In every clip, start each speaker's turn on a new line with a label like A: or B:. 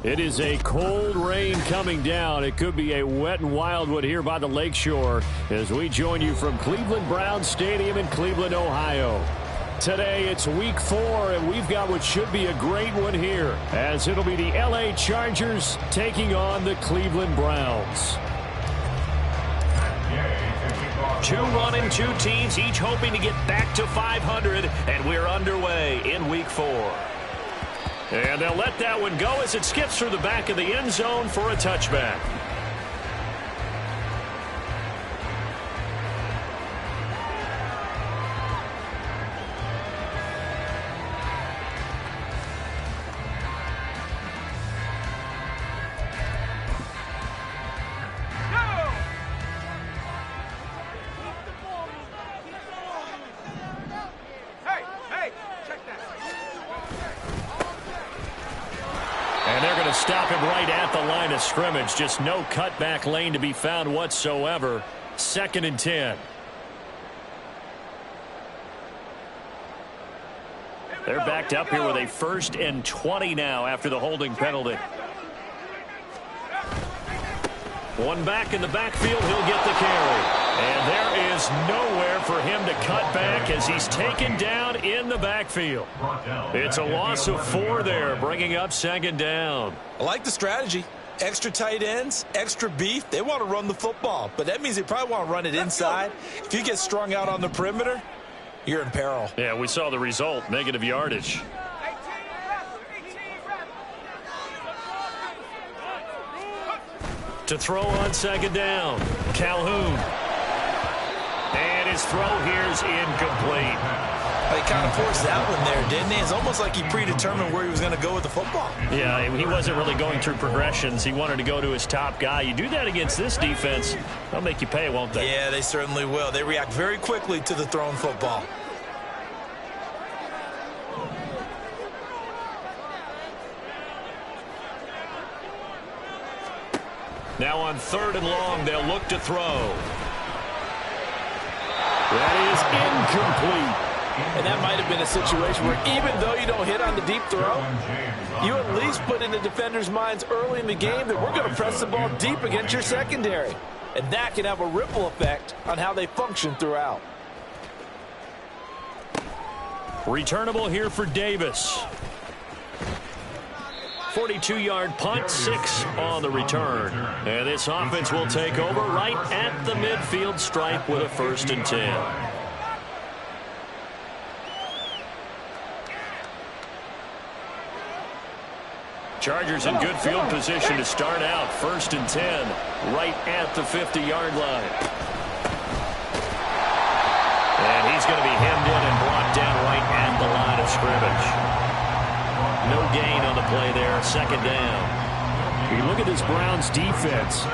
A: It is a cold rain coming down. It could be a wet and wild one here by the lakeshore as we join you from Cleveland Browns Stadium in Cleveland, Ohio. Today it's week 4, and we've got what should be a great one here, as it'll be the LA Chargers taking on the Cleveland Browns.
B: 2-1-2 teams, each hoping to get back to 500, and we're underway in week 4.
A: And they'll let that one go as it skips through the back of the end zone for a touchback. And they're going to stop him right at the line of scrimmage. Just no cutback lane to be found whatsoever. 2nd and 10. They're backed up here with a 1st and 20 now after the holding penalty. One back in the backfield, he'll get the carry. And there is nowhere for him to cut back as he's taken down in the backfield. It's a loss of 4 there, bringing up 2nd down.
C: I like the strategy. Extra tight ends, extra beef. They want to run the football, but that means they probably want to run it inside. If you get strung out on the perimeter, you're in peril.
A: Yeah, we saw the result, negative yardage. To throw on 2nd down, Calhoun. And his throw here's incomplete.
C: He kind of forced that one there, didn't he? It's almost like he predetermined where he was going to go with the football.
A: Yeah, he wasn't really going through progressions. He wanted to go to his top guy. You do that against this defense, they'll make you pay, won't they?
C: Yeah, they certainly will. They react very quickly to the thrown football.
A: Now on 3rd and long, they'll look to throw. That is incomplete.
D: And that might have been a situation where even though you don't hit on the deep throw, you at least put in the defender's minds early in the game that we're going to press the ball deep against your secondary. And that can have a ripple effect on how they function throughout.
A: Returnable here for Davis. 42-yard punt, 6 on the return. And this offense will take over right at the midfield stripe with a 1st and 10. Chargers in good field position to start out. 1st and 10, right at the 50-yard line. And he's going to be hemmed in and brought down right at the line of scrimmage. No gain on the play there, 2nd down. You look at this Browns defense.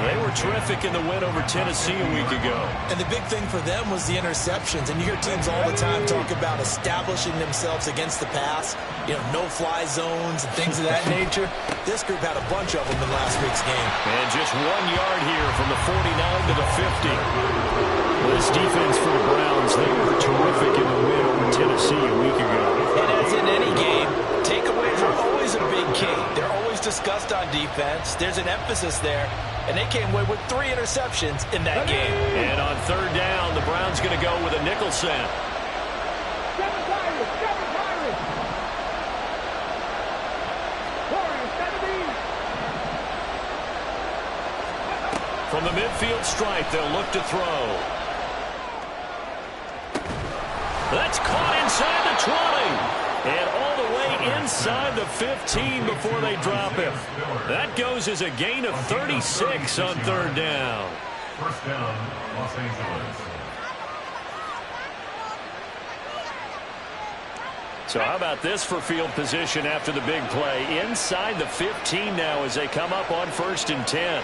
A: They were terrific in the win over Tennessee a week ago.
C: And the big thing for them was the interceptions. And you hear teams all the time talk about establishing themselves against the pass. You know, no-fly zones and things of that nature. This group had a bunch of them in last week's game.
A: And just 1 yard here from the 49 to the 50. Well, this defense for the Browns, they were terrific in the win over Tennessee a week ago.
D: And as in any game, takeaways are always a big key. They're always discussed on defense. There's an emphasis there. And they came away with 3 interceptions in that game.
A: And on 3rd down, the Browns going to go with a nickel set. From the midfield stripe, they'll look to throw. That's caught inside the 20. And all the way inside the 15 before they drop him. That goes as a gain of 36 on 3rd down.
E: 1st down, Los Angeles.
A: So how about this for field position after the big play? Inside the 15 now as they come up on 1st and 10.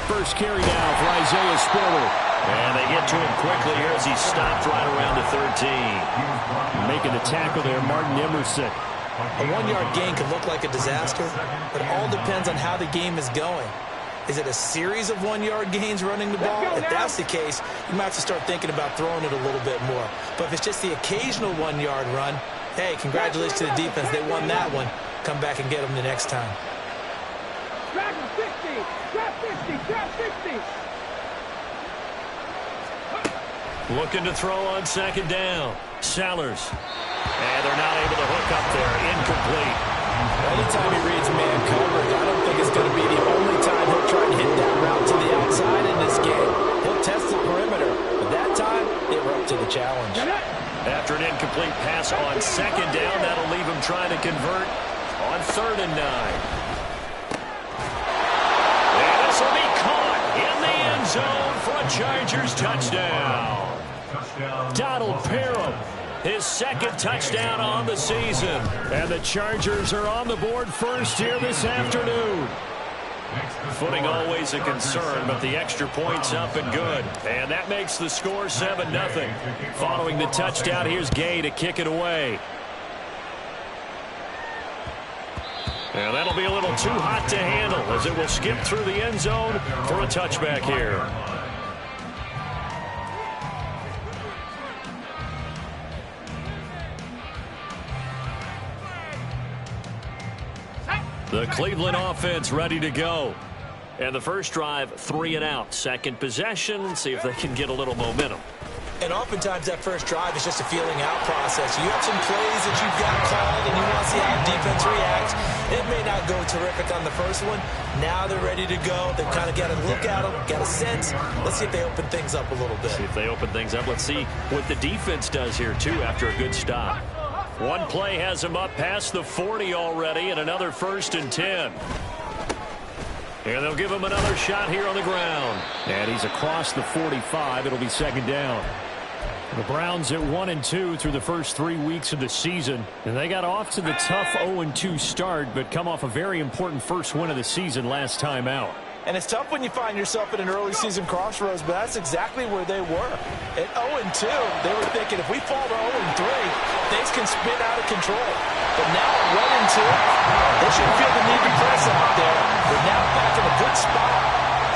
A: First carry now for Isaiah Spiller. And they get to him quickly here as he stopped right around the 13. Making the tackle there, Martin Emerson.
C: A 1-yard gain can look like a disaster, but it all depends on how the game is going. Is it a series of 1-yard gains running the ball? If that's the case, you might have to start thinking about throwing it a little bit more. But if it's just the occasional 1-yard run, hey, congratulations to the defense. They won that one. Come back and get them the next time.
F: Drag 50, drag 50, drag 50.
A: Looking to throw on second down. Sellers. And they're not able to hook up there. Incomplete.
D: Anytime he reads man coverage, I don't think it's going to be the only time he'll try to hit that route to the outside in this game. He'll test the perimeter, but that time, they were up to the challenge.
A: After an incomplete pass on second down, that'll leave him trying to convert on 3rd and 9. And this will be caught in the end zone for a Chargers touchdown. Donald Parham, his 2nd touchdown on the season. And the Chargers are on the board first here this afternoon. Footing always a concern, but the extra point's up and good. And that makes the score 7-0. Following the touchdown, here's Gay to kick it away. And that'll be a little too hot to handle as it will skip through the end zone for a touchback here. The Cleveland offense ready to go. And the first drive, 3 and out. Second possession, see if they can get a little momentum.
C: And oftentimes that first drive is just a feeling out process. You have some plays that you've got called and you want to see how the defense reacts. It may not go terrific on the first one. Now they're ready to go. They've kind of got a look at them, got a sense. Let's see if they open things up a little bit.
A: See if they open things up. Let's see what the defense does here, too, after a good stop. One play has him up past the 40 already, and another 1st and 10. And they'll give him another shot here on the ground. And he's across the 45. It'll be 2nd down. The Browns at 1-2 through the first 3 weeks of the season. And they got off to the tough 0-2 start, but come off a very important first win of the season last time out.
D: And it's tough when you find yourself at an early season crossroads, but that's exactly where they were. At 0-2, they were thinking if we fall to 0-3, things can spin out of control. But now at 1-2, they shouldn't feel the need to press out there. They're now back in a good spot.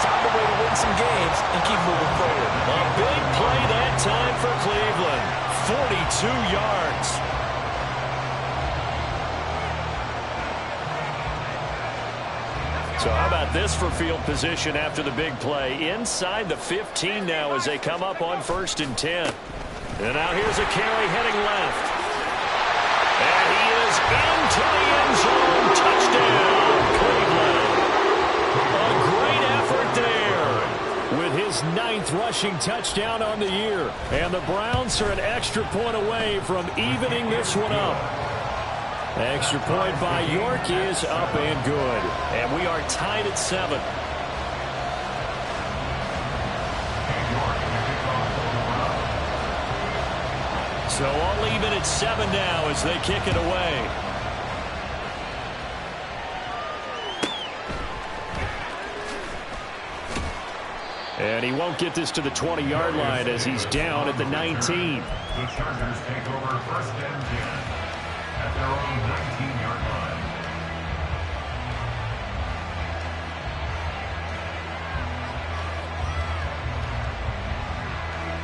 D: Found a way to win some games and keep moving forward.
A: A big play that time for Cleveland. 42 yards. So how about this for field position after the big play? Inside the 15 now as they come up on 1st and 10. And now here's a carry heading left. And he is into the end zone. Touchdown, Cleveland. A great effort there with his 9th rushing touchdown on the year. And the Browns are an extra point away from evening this one up. Extra point by York is up and good. And we are tied at 7. So all even at 7 now as they kick it away. And he won't get this to the 20-yard line as he's down at the 19.
E: The Chargers take over 1st and 10 at their own 19-yard line.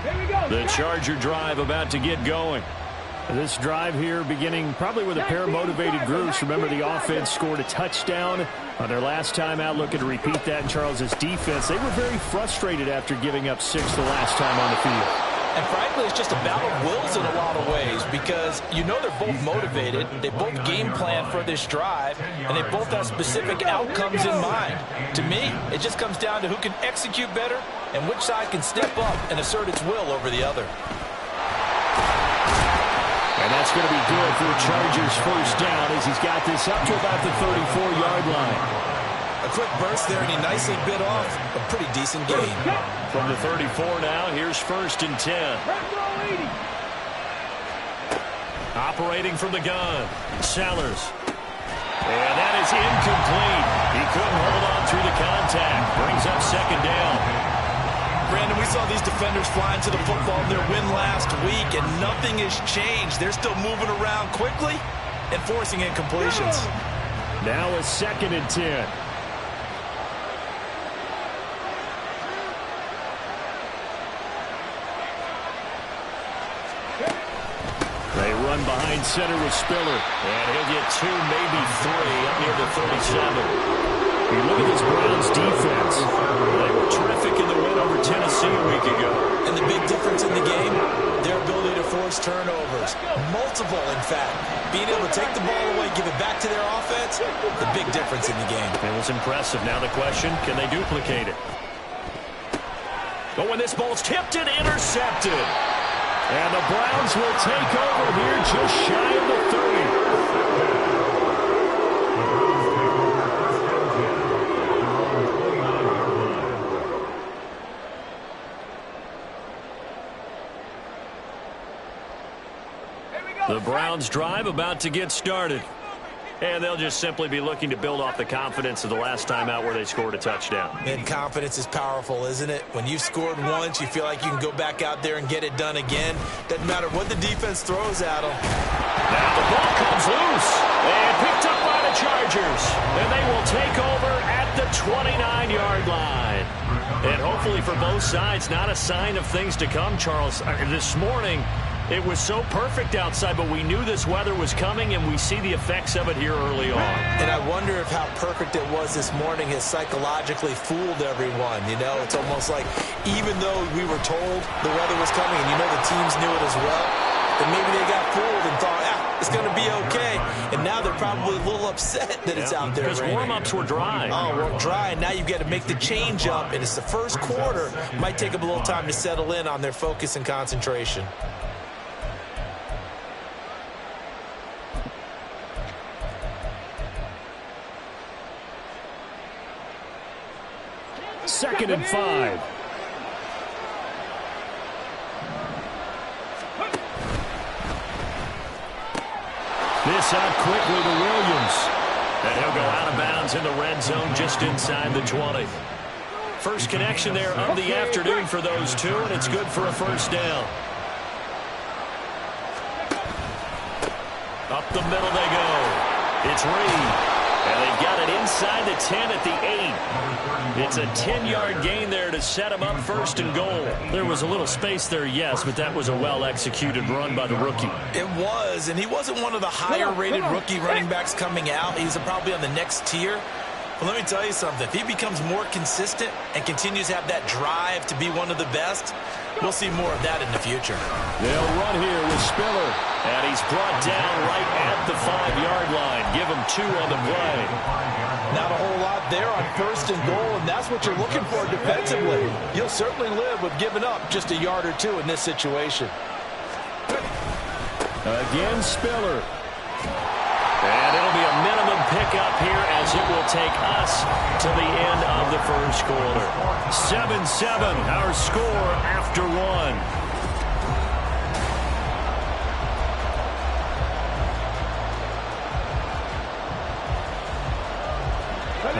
F: Here we go.
A: The Charger drive about to get going. This drive here beginning probably with a pair of motivated groups. Remember, the offense scored a touchdown on their last time out. Looking to repeat that in Charles's defense. They were very frustrated after giving up 6 the last time on the field.
D: And frankly, it's just a battle of wills in a lot of ways because you know they're both motivated. They both game plan for this drive, and they both have specific outcomes in mind. To me, it just comes down to who can execute better and which side can step up and assert its will over the other.
A: And that's going to be good for the Chargers' first down as he's got this up to about the 34-yard line.
C: A quick burst there, and he nicely bit off a pretty decent gain.
A: From the 34 now, here's 1st and 10. Operating from the gun, Sellers. And that is incomplete. He couldn't hold on through the contact. Brings up 2nd down.
C: Brandon, we saw these defenders flying to the football in their win last week, and nothing has changed. They're still moving around quickly and forcing incompletions.
A: Now a 2nd and 10. Run behind center with Spiller.
B: And he'll get 2, maybe 3 up near the 37.
A: You look at this Browns defense. They were terrific in the win over Tennessee a week ago.
C: And the big difference in the game, their ability to force turnovers. Multiple, in fact. Being able to take the ball away, give it back to their offense, the big difference in the game.
A: It was impressive. Now the question, can they duplicate it?
B: But when this ball's tipped and intercepted.
A: And the Browns will take over here just shy of the 30. The Browns drive about to get started. And they'll just simply be looking to build off the confidence of the last time out where they scored a touchdown.
C: And confidence is powerful, isn't it? When you've scored once, you feel like you can go back out there and get it done again. Doesn't matter what the defense throws at them.
A: Now the ball comes loose and picked up by the Chargers. And they will take over at the 29-yard line. And hopefully for both sides, not a sign of things to come, Charles. This morning, it was so perfect outside, but we knew this weather was coming, and we see the effects of it here early on.
C: And I wonder if how perfect it was this morning has psychologically fooled everyone. You know, it's almost like even though we were told the weather was coming, and you know the teams knew it as well, that maybe they got fooled and thought, it's going to be okay. And now they're probably a little upset that it's out there
A: because
C: raining.
A: Warm-ups were dry.
C: Oh, well, dry, and now you've got to make the change up, and it's the first quarter. Might take them a little time to settle in on their focus and concentration.
A: Second and 5. This out quickly to Williams. And he'll go out of bounds in the red zone just inside the 20. First connection there of the afternoon for those two, and it's good for a first down. Up the middle they go. It's Reed. And they've got it inside the 10 at the 8. It's a 10-yard gain there to set him up first and goal. There was a little space there, yes, but that was a well-executed run by the rookie.
C: It was, and he wasn't one of the higher-rated rookie running backs coming out. He's probably on the next tier. But let me tell you something. If he becomes more consistent and continues to have that drive to be one of the best, we'll see more of that in the future.
A: They'll run here with Spiller. And he's brought down right at the 5-yard line. Give him 2 on the play.
D: Not a whole lot there on first and goal, and that's what you're looking for defensively. You'll certainly live with giving up just a yard or 2 in this situation.
A: Again, Spiller. And it'll be a minimum pickup here as it will take us to the end of the first quarter. 7-7, our score after 1.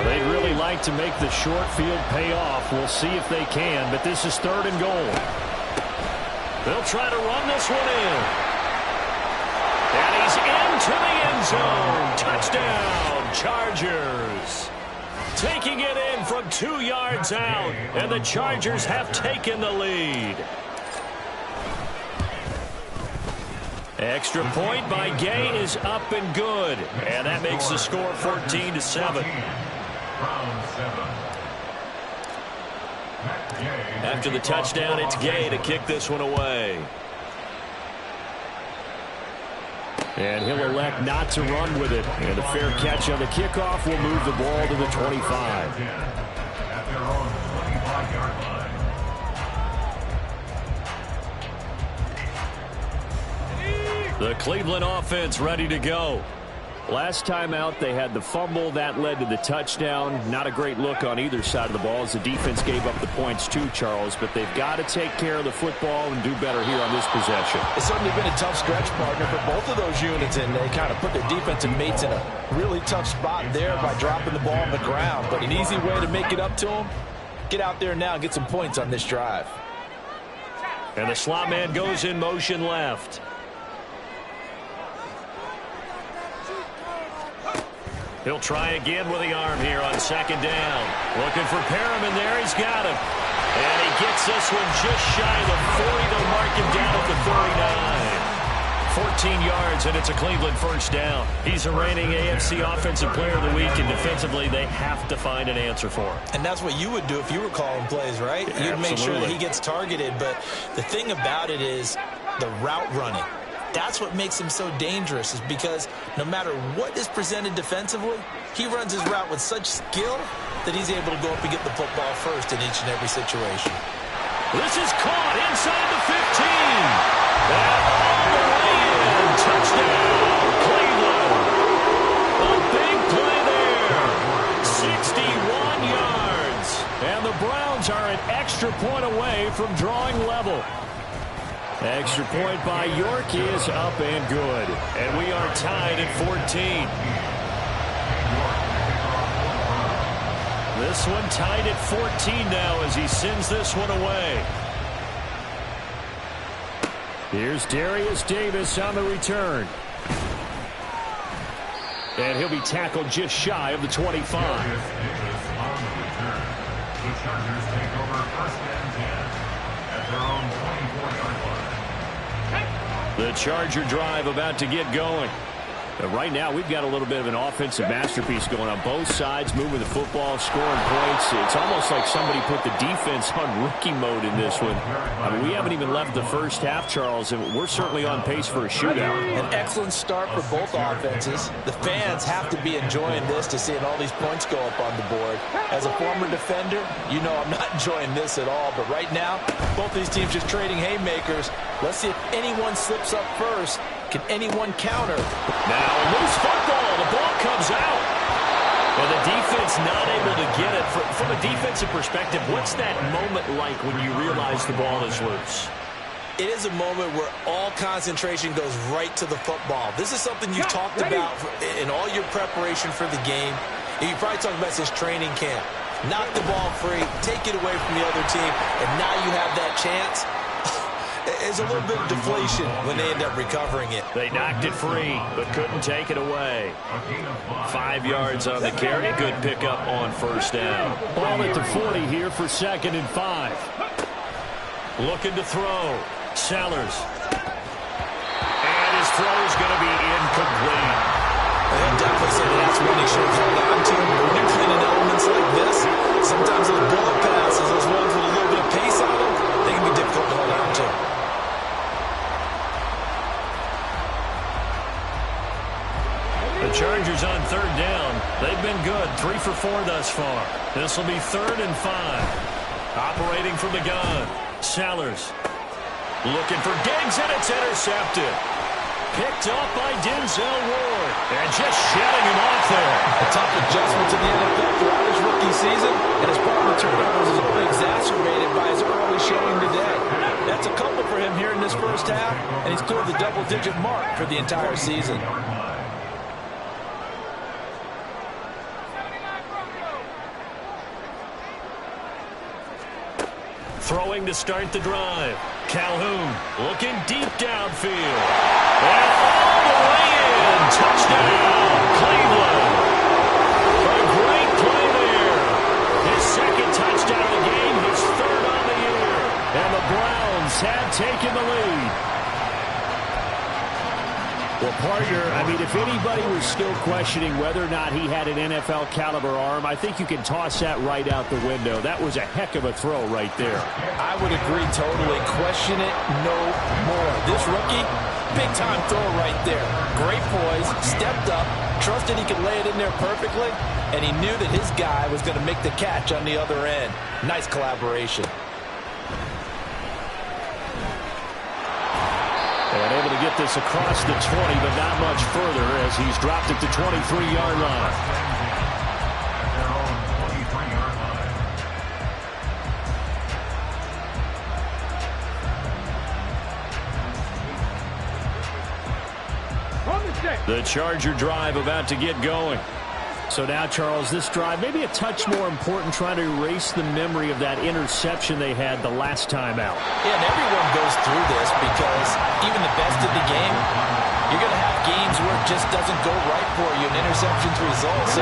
A: They'd really like to make the short field pay off. We'll see if they can, but this is 3rd and goal. They'll try to run this one in. And he's into the end zone. Touchdown, Chargers. Taking it in from 2 yards out, and the Chargers have taken the lead. Extra point by Gay is up and good, and that makes the score 14-7. After the touchdown, it's Gay to kick this one away. And he'll elect not to run with it. And a fair catch on the kickoff will move the ball to the 25.
E: At their own 25-yard line.
A: The Cleveland offense ready to go. Last time out, they had the fumble. That led to the touchdown. Not a great look on either side of the ball as the defense gave up the points too, Charles. But they've got to take care of the football and do better here on this possession.
D: It's certainly been a tough stretch, partner, for both of those units, and they kind of put their defensive mates in a really tough spot there by dropping the ball on the ground. But an easy way to make it up to them, get out there now and get some points on this drive.
A: And the slot man goes in motion left. He'll try again with the arm here on 2nd down. Looking for Perriman there. He's got him. And he gets this one just shy of the 40. They'll mark him down at the 39.
B: 14 yards, and it's a Cleveland first down. He's a reigning AFC Offensive Player of the Week, and defensively they have to find an answer for him.
C: And that's what you would do if you were calling plays, right?
B: Yeah,
C: you'd make sure that
B: absolutely.
C: he gets targeted. But the thing about it is the route running. That's what makes him so dangerous, is because no matter what is presented defensively, he runs his route with such skill that he's able to go up and get the football first in each and every situation.
B: This is caught inside the 15. And all the way in. Touchdown, Cleveland. A big play there. 61 yards.
A: And the Browns are an extra point away from drawing level. Extra point by York is up and good.
B: And we are tied at 14.
A: This one tied at 14 now as he sends this one away. Here's Darius Davis on the return. And he'll be tackled just shy of the 25.
E: Darius Davis on the return. The Chargers take over first and 10 at their own 24-yard line.
A: The Charger drive about to get going. Right now, we've got a little bit of an offensive masterpiece going on both sides, moving the football, scoring points. It's almost like somebody put the defense on rookie mode in this one. I mean, we haven't even left the first half, Charles, and we're certainly on pace for a shootout.
D: An excellent start for both offenses. The fans have to be enjoying this to seeing all these points go up on the board. As a former defender, you know I'm not enjoying this at all. But right now, both these teams just trading haymakers. Let's see if anyone slips up first. Can anyone counter?
B: Now a loose football. The ball comes out. And the defense not able to get it. From a defensive perspective, what's that moment like when you realize the ball is loose?
C: It is a moment where all concentration goes right to the football. This is something you've talked about in all your preparation for the game. And you probably talked about since training camp. Knock the ball free, take it away from the other team, and now you have that chance. There's a little bit of deflation when they end up recovering it.
B: They knocked it free, but couldn't take it away. 5 yards on the carry. Good pickup on first down.
A: Ball at the 40 here for 2nd and 5.
B: Looking to throw. Sellers. And his throw is going to be incomplete.
C: I'll definitely say that's one he should have held on to. When you're playing in elements like this, sometimes those bullet passes, those ones with a little bit of pace on them, they can be difficult to hold on to.
B: The Chargers on 3rd down. They've been good. 3 for 4 thus far. This will be 3rd and 5. Operating from the gun. Sellers. Looking for Diggs, and it's intercepted. Picked up by Denzel Ward. And just shedding him off there.
D: A tough adjustment to the NFL throughout his rookie season, and his problem with turnovers is only exacerbated by his early showing today. That's a couple for him here in this first half, and he's cleared the double-digit mark for the entire season.
B: Throwing to start the drive. Calhoun looking deep downfield. And all the way in. Touchdown, Cleveland. A great play there. His 2nd touchdown of the game, his 3rd on the year.
A: And the Browns have taken the lead. Well, partner, I mean, if anybody was still questioning whether or not he had an NFL caliber arm, I think you can toss that right out the window. That was a heck of a throw right there.
D: I would agree totally. Question it no more. This rookie, big-time throw right there. Great poise, stepped up, trusted he could lay it in there perfectly, and he knew that his guy was going to make the catch on the other end. Nice collaboration.
A: And able to get this across the 20, but not much further as he's dropped it to 23-yard line.
E: At their own 23-yard line.
F: From the stick.
A: The Charger drive about to get going. So now, Charles, this drive maybe a touch more important, trying to erase the memory of that interception they had the last time out.
D: Yeah, and everyone goes through this because even the best of the game, you're going to have games where it just doesn't go right for you and interceptions result. So,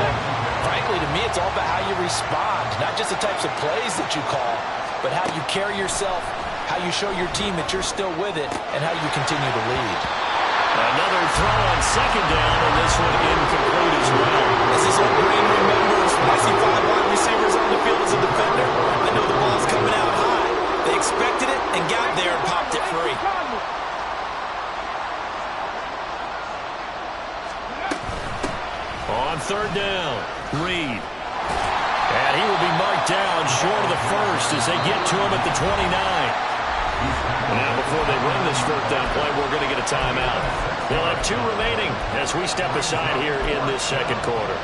D: frankly, to me, it's all about how you respond, not just the types of plays that you call, but how you carry yourself, how you show your team that you're still with it, and how you continue to lead.
B: Another throw on second down, and this one incomplete as well.
C: As this old brain remembers, when I see 5 wide receivers on the field as a defender, I know the ball's coming out high. They expected it and got there and popped it free.
B: On third down, Reed. And he will be marked down short of the first as they get to him at the 29. And now before they run this fourth down play, we're going to get a timeout. They'll have 2 remaining as we step aside here in this second quarter.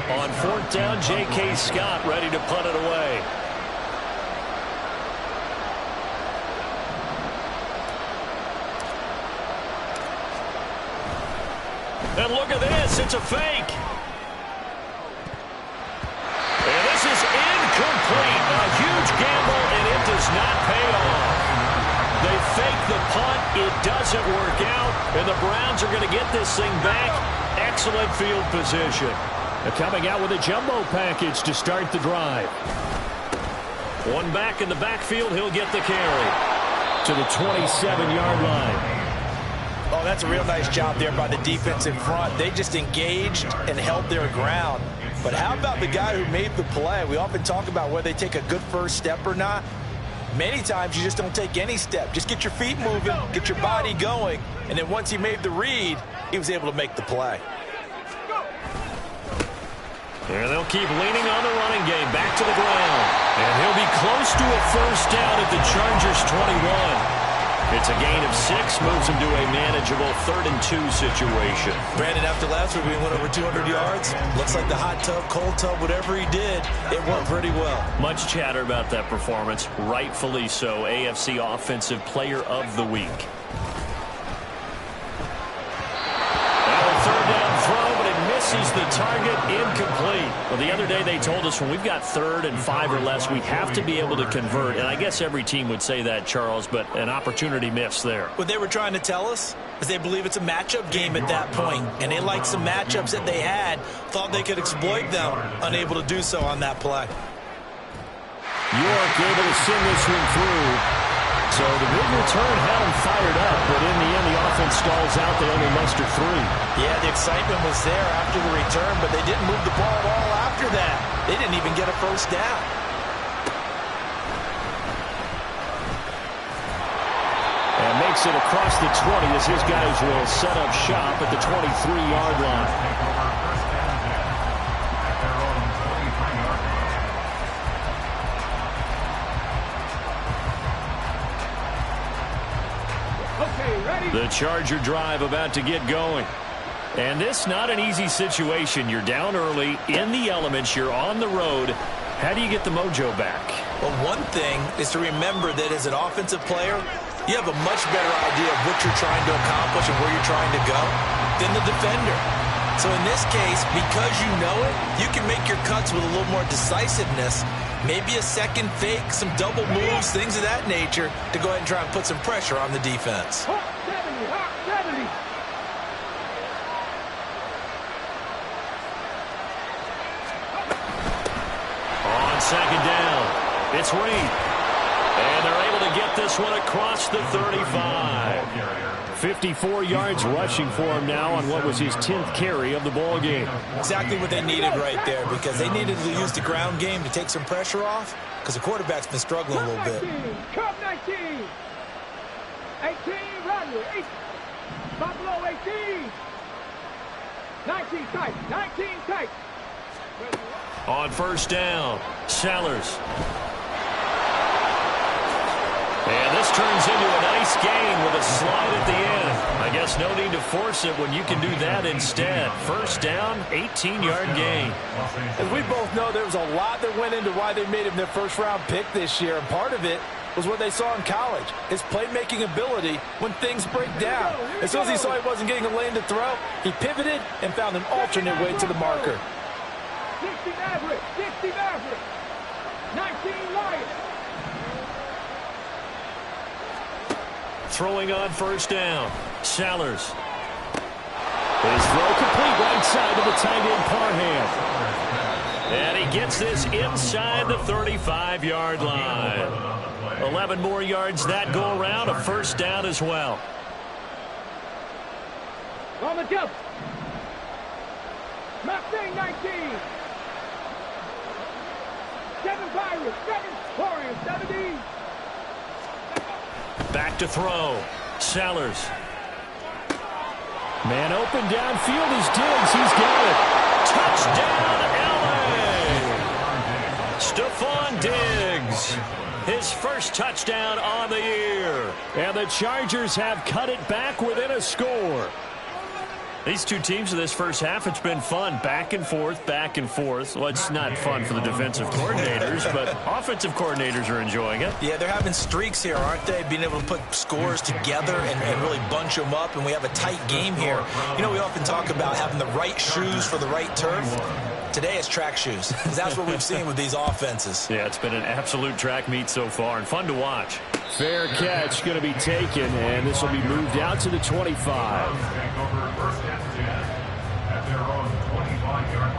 B: On fourth down, J.K. Scott ready to punt it away. And look at this, it's a fake. And this is incomplete. A huge gamble, and it does not pay off. They fake the punt, it doesn't work out, and the Browns are going to get this thing back. Excellent field position.
A: Coming out with a jumbo package to start the drive.
B: One back in the backfield, he'll get the carry.
A: To the 27-yard line.
C: Oh, that's a real nice job there by the defense in front. They just engaged and held their ground. But how about the guy who made the play? We often talk about whether they take a good first step or not. Many times you just don't take any step. Just get your feet moving, get your body going, and then once he made the read, he was able to make the play.
B: And they'll keep leaning on the running game back to the ground. And he'll be close to a first down at the Chargers' 21. It's a gain of 6, moves him to a manageable 3rd and 2 situation.
C: Brandon, after last week, we went over 200 yards. Looks like the hot tub, cold tub, whatever he did, it worked pretty well.
B: Much chatter about that performance, rightfully so. AFC Offensive Player of the Week. Third down throw, but it misses the target, incomplete. Well, the other day they told us when we've got 3rd and 5 or less, we have to be able to convert. And I guess every team would say that, Charles, but an opportunity miss there.
C: What they were trying to tell us is they believe it's a matchup game at that point, and they liked some matchups that they had, thought they could exploit them, unable to do so on that play.
A: York able to send this one through. So the big return had them fired up, but in the end, the offense stalls out. They only muster 3.
C: Yeah, the excitement was there after the return, but they didn't move the ball at all after that. They didn't even get a first down.
A: And makes it across the 20 as his guys will set up shop at the 23-yard line.
B: The Charger drive about to get going. And this not an easy situation. You're down early, in the elements, you're on the road. How do you get the mojo back?
C: Well, one thing is to remember that as an offensive player, you have a much better idea of what you're trying to accomplish and where you're trying to go than the defender. So in this case, because you know it, you can make your cuts with a little more decisiveness. Maybe a second fake, some double moves, things of that nature to go ahead and try and put some pressure on the defense.
F: 70.
B: On second down, it's Reed. And they're able to get this one across the 35.
A: 54 yards rushing for him now on what was his 10th carry of the ball game.
C: Exactly what they needed right there, because they needed to use the ground game to take some pressure off, because the quarterback's been struggling a little bit.
F: Cup 19. 18, Rodney. 8. Buffalo 18. 19 tight. 19 tight.
B: On first down, Sellers. And this turns into a nice gain with a slide at the end. I guess no need to force it when you can do that instead. First down, 18-yard gain.
D: As we both know, there was a lot that went into why they made him their first-round pick this year, and part of it was what they saw in college, his playmaking ability when things break down. As soon as he saw he wasn't getting a lane to throw, he pivoted and found an alternate way to the marker.
F: 60 Maverick. 60 Maverick. 19 Lions.
B: Throwing on first down. Sellers.
A: His throw complete right side to the tight end Parham.
B: And he gets this inside the 35-yard line. 11 more yards that go around. A first down as well.
F: On the jump. Mustang 19. 7 Pirates. 7 Warriors. 17.
B: Back to throw. Sellers.
A: Man open downfield is Diggs. He's got it.
B: Touchdown, LA! Stephon Diggs. His first touchdown on the year.
A: And the Chargers have cut it back within a score.
B: These two teams in this first half, it's been fun. Back and forth, back and forth. Well, it's not fun for the defensive coordinators, but offensive coordinators are enjoying it.
C: Yeah, they're having streaks here, aren't they? Being able to put scores together and really bunch them up, and we have a tight game here. You know, we often talk about having the right shoes for the right turf. Today it's track shoes. That's what we've seen with these offenses.
B: Yeah, it's been an absolute track meet so far and fun to watch.
A: Fair catch going to be taken, and this will be moved out to the 25.
E: Take over first and 10 at their own 25-yard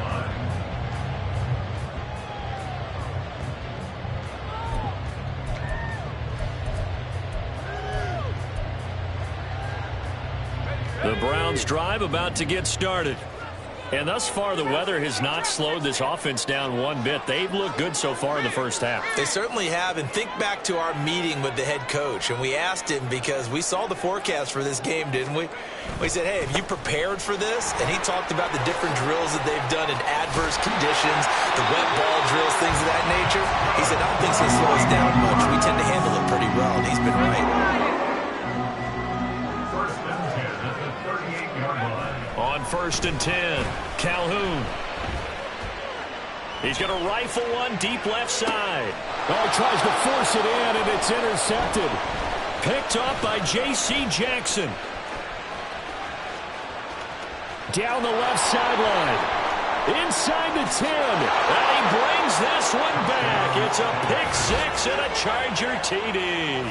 E: line.
B: The Browns drive about to get started. And thus far, the weather has not slowed this offense down one bit. They've looked good so far in the first half.
C: They certainly have. And think back to our meeting with the head coach. And we asked him because we saw the forecast for this game, didn't we? We said, hey, have you prepared for this? And he talked about the different drills that they've done in adverse conditions, the wet ball drills, things of that nature. He said, I don't think it's going to slow us down much. We tend to handle it pretty well. And he's been right.
B: On first and 10, Calhoun. He's going to rifle one deep left side.
A: Oh, tries to force it in, and it's intercepted.
B: Picked up by J.C. Jackson.
A: Down the left sideline. Inside the 10.
B: And he brings this one back. It's a pick six and a Charger TD.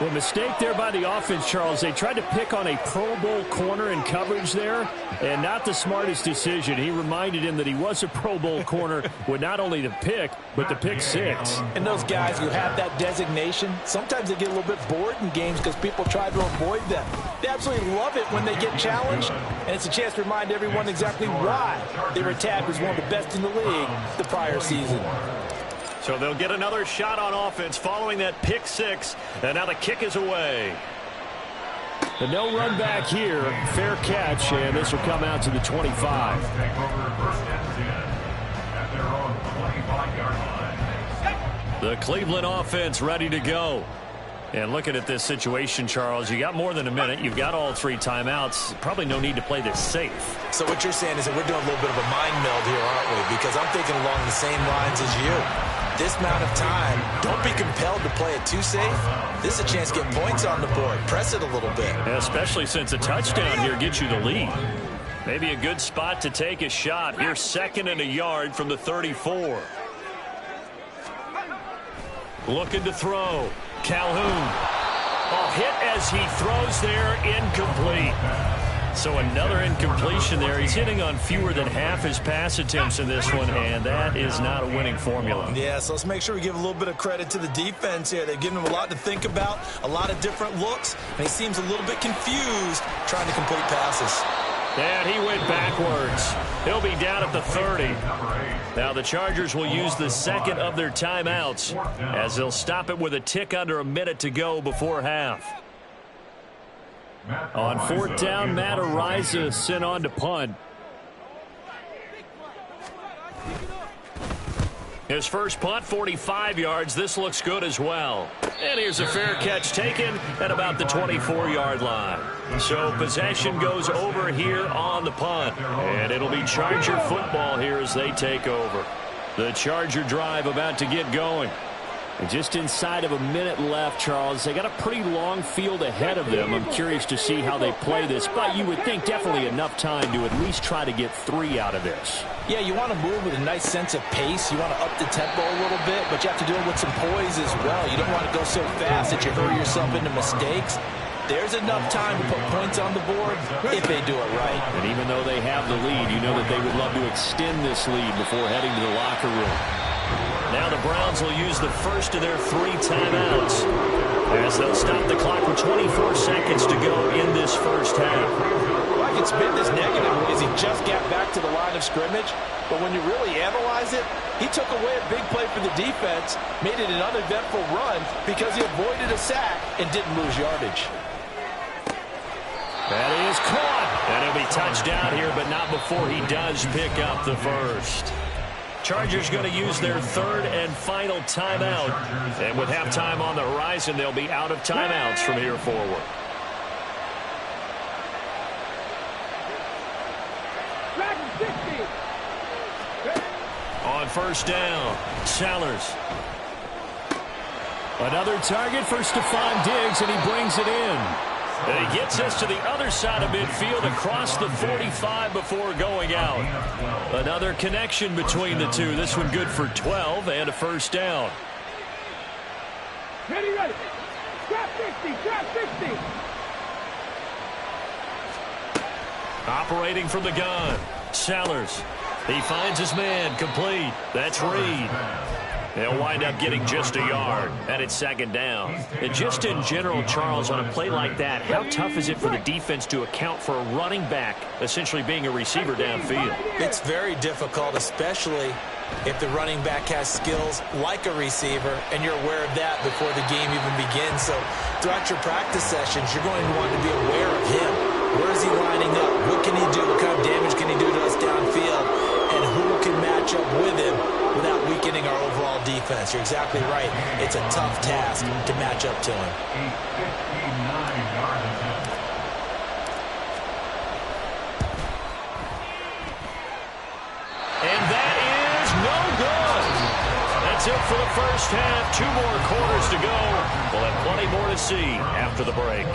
A: Well, mistake there by the offense, Charles. They tried to pick on a Pro Bowl corner in coverage there, and not the smartest decision. He reminded him that he was a Pro Bowl corner with not only the pick, but the pick six.
D: And those guys who have that designation, sometimes they get a little bit bored in games because people try to avoid them. They absolutely love it when they get challenged, and it's a chance to remind everyone exactly why they were tagged as one of the best in the league the prior season.
B: So they'll get another shot on offense following that pick six, and now the kick is away.
A: The no run back here, fair catch, and this will come out to the 25.
E: Take over first and 10 at their own 25-yard line.
B: The Cleveland offense ready to go. And looking at this situation, Charles, you got more than a minute. You've got all three timeouts. Probably no need to play this safe.
C: So what you're saying is that we're doing a little bit of a mind meld here, aren't we? Because I'm thinking along the same lines as you. This amount of time, don't be compelled to play it too safe. This is a chance to get points on the board. Press it a little bit.
B: Yeah, especially since a touchdown here gets you the lead. Maybe a good spot to take a shot. Here's 2nd and a yard from the 34. Looking to throw. Calhoun. Oh, hit as he throws there, incomplete. So another incompletion there. He's hitting on fewer than half his pass attempts in this one, and that is not a winning formula.
C: Yeah, so let's make sure we give a little bit of credit to the defense here. They've given him a lot to think about, a lot of different looks, and he seems a little bit confused trying to complete passes.
B: And he went backwards. He'll be down at the 30. Now the Chargers will use the second of their timeouts as they'll stop it with a tick under a minute to go before half.
A: On 4th down, Matt Ariza sent on to punt.
B: His first punt, 45 yards. This looks good as well. And here's a fair catch taken at about the 24-yard line. So possession goes over here on the punt. And it'll be Charger football here as they take over. The Charger drive about to get going.
A: And just inside of a minute left, Charles. They got a pretty long field ahead of them. I'm curious to see how they play this. But you would think definitely enough time to at least try to get 3 out of this.
D: Yeah, you want to move with a nice sense of pace. You want to up the tempo a little bit, but you have to do it with some poise as well. You don't want to go so fast that you hurry yourself into mistakes. There's enough time to put points on the board if they do it right.
A: And even though they have the lead, you know that they would love to extend this lead before heading to the locker room.
B: Now the Browns will use the first of their 3 timeouts as they'll stop the clock with 24 seconds to go in this first half.
D: Like it's been this negative as he just got back to the line of scrimmage, but when you really analyze it, he took away a big play for the defense, made it an uneventful run because he avoided a sack and didn't lose yardage.
B: That is caught. And he'll be touched down here, but not before he does pick up the first. Chargers going to use their 3rd and final timeout. And with halftime on the horizon, they'll be out of timeouts from here forward. On first down, Sellers.
A: Another target for Stephon Diggs, and he brings it in.
B: And he gets us to the other side of midfield across the 45 before going out. Another connection between the two. This one good for 12 and a first down.
F: Ready, ready. Trap 50, trap 50.
B: Operating from the gun, Sellers. He finds his man, complete. That's Reed. They'll wind up getting just a yard, and it's 2nd down. And just in general, Charles, on a play like that, how tough is it for the defense to account for a running back essentially being a receiver downfield?
C: It's very difficult, especially if the running back has skills like a receiver, and you're aware of that before the game even begins. So throughout your practice sessions, you're going to want to be aware of him. Where is he lining up? What can he do? What kind of damage can he do to us downfield? And who can match up with him without weakening our overall defense? You're exactly right. It's a tough task to match up to him.
B: And that is no good. That's it for the first half. 2 more quarters to go. We'll have plenty more to see after the break.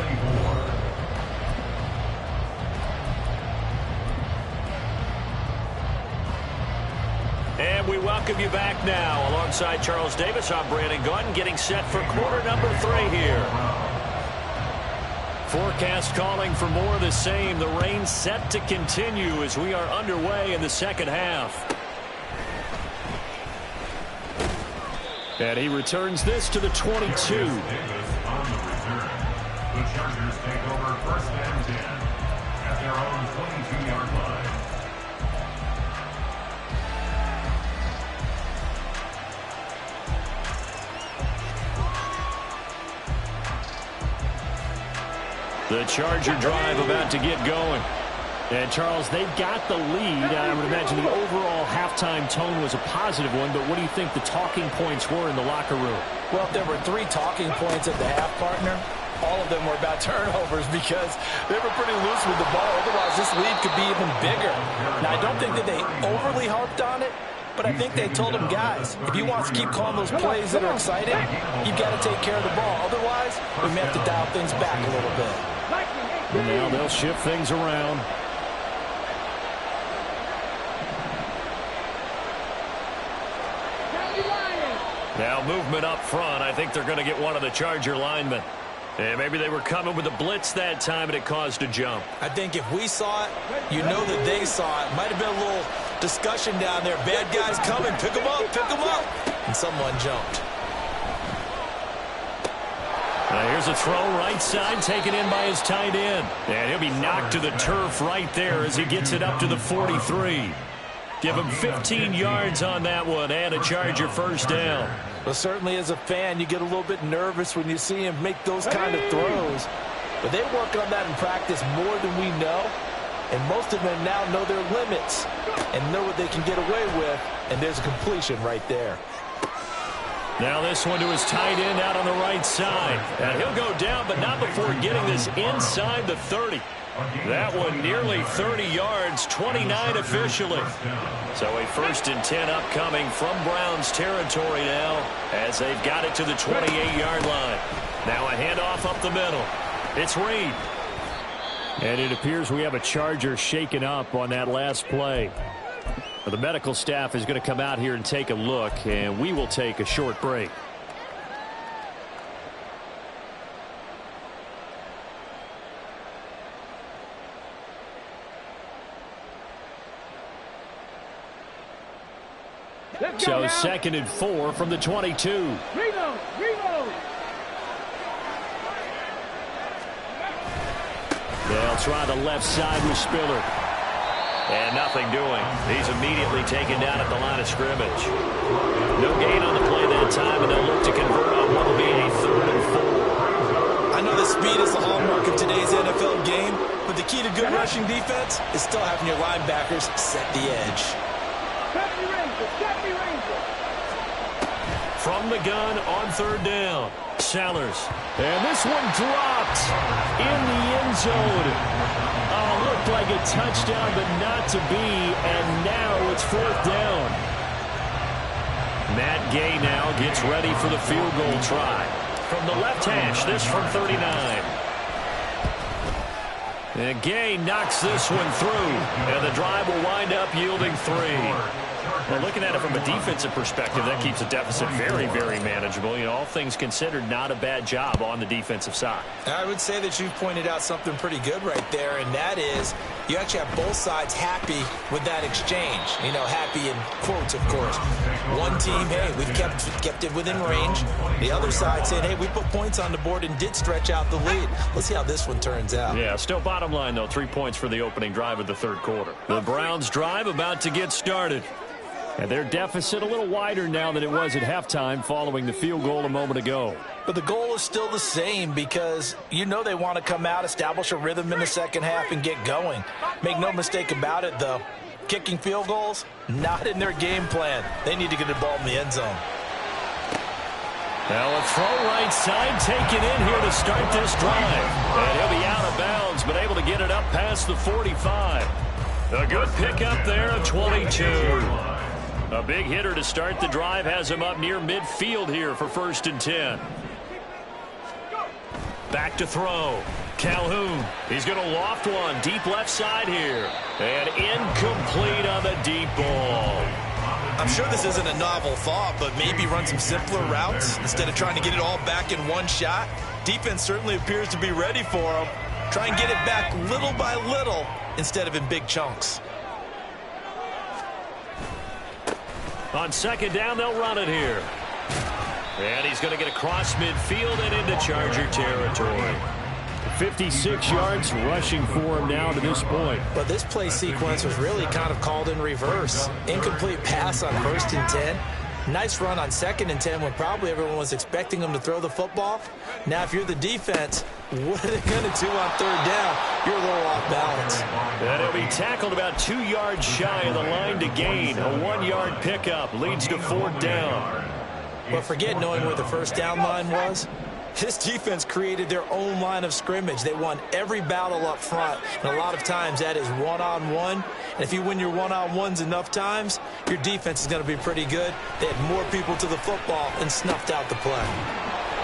B: And we welcome you back now. Alongside Charles Davis, I'm Brandon Gunn, getting set for quarter number 3 here. Forecast calling for more of the same. The rain set to continue as we are underway in the second half.
A: And he returns this to the 22.
E: The Chargers take over 1st and 10 at their own 22-yard line.
A: The Charger drive about to get going. And, Charles, they've got the lead. I would imagine the overall halftime tone was a positive one, but what do you think the talking points were in the locker room?
D: Well, if there were 3 talking points at the half, partner, all of them were about turnovers because they were pretty loose with the ball. Otherwise, this lead could be even bigger. Now, I don't think that they overly harped on it, but I think they told them, guys, if you want to keep calling those plays that are exciting, you've got to take care of the ball. Otherwise, we may have to dial things back a little bit.
A: And now they'll shift things around.
B: Now movement up front. I think they're going to get one of the Charger linemen. And maybe they were coming with a blitz that time and it caused a jump.
C: I think if we saw it, you know that they saw it. Might have been a little discussion down there. Bad guys coming. Pick them up. Pick them up. And someone jumped.
B: Now here's a throw right side taken in by his tight end. And he'll be knocked to the turf right there as he gets it up to the 43. Give him 15 yards on that one and a Charger first down.
D: Well, certainly as a fan, you get a little bit nervous when you see him make those kind of throws. But they work on that in practice more than we know. And most of them now know their limits and know what they can get away with. And there's a completion right there.
B: Now this one to his tight end out on the right side. And he'll go down, but not before getting this inside the 30. That one nearly 30 yards, 29 officially. So a 1st and 10 upcoming from Browns territory now as they've got it to the 28-yard line. Now a handoff up the middle. It's Reed.
A: And it appears we have a Charger shaken up on that last play. Well, the medical staff is going to come out here and take a look, and we will take a short break. So 2nd and 4 from the 22.
F: Reload.
A: They'll try the left side with Spiller.
B: And nothing doing. He's immediately taken down at the line of scrimmage. No gain on the play that time, and they'll look to convert on what will be a 3rd and 4.
C: I know the speed is the hallmark of today's NFL game, but the key to good rushing defense is still having your linebackers set the edge.
B: From the gun on 3rd down, Sellers.
A: And this one dropped in the end zone. Looked like a touchdown, but not to be, and now it's 4th down. Matt Gay now gets ready for the field goal try.
B: From the left hash, this from 39.
A: And Gay knocks this one through, and the drive will wind up yielding 3.
B: Well, looking at it from a defensive perspective, that keeps the deficit very, very manageable. You know, all things considered, not a bad job on the defensive side.
C: I would say that you've pointed out something pretty good right there, and that is you actually have both sides happy with that exchange. You know, happy in quotes, of course. One team, hey, we've kept it within range. The other side saying, hey, we put points on the board and did stretch out the lead. Let's see how this one turns out.
B: Yeah, still bottom line, though, 3 points for the opening drive of the 3rd quarter.
A: The Browns' drive about to get started. And their deficit a little wider now than it was at halftime following the field goal a moment ago.
C: But the goal is still the same because you know they want to come out, establish a rhythm in the second half, and get going. Make no mistake about it, though. Kicking field goals, not in their game plan. They need to get the ball in the end zone.
A: Well, a throw right side taken in here to start this drive. And he'll be out of bounds, but able to get it up past the 45.
B: A good pickup there of 22.
A: A big hitter to start the drive has him up near midfield here for 1st and 10.
B: Back to throw. Calhoun. He's going to loft one deep left side here.
A: And incomplete on the deep ball.
C: I'm sure this isn't a novel thought, but maybe run some simpler routes instead of trying to get it all back in one shot. Defense certainly appears to be ready for him. Try and get it back little by little instead of in big chunks.
B: On 2nd down, they'll run it here.
A: And he's going to get across midfield and into Charger territory. 56 yards rushing for him now to this point.
C: But this play sequence was really kind of called in reverse. Incomplete pass on 1st and 10. Nice run on 2nd and 10 when probably everyone was expecting him to throw the football. Now, if you're the defense, what are they going to do on 3rd down? You're a little off balance.
A: And he'll be tackled about 2 yards shy of the line to gain. A 1-yard pickup leads to 4th down.
C: But forget knowing where the 1st down line was. This defense created their own line of scrimmage. They won every battle up front, and a lot of times that is one-on-one. And if you win your one-on-ones enough times, your defense is going to be pretty good. They had more people to the football and snuffed out the play.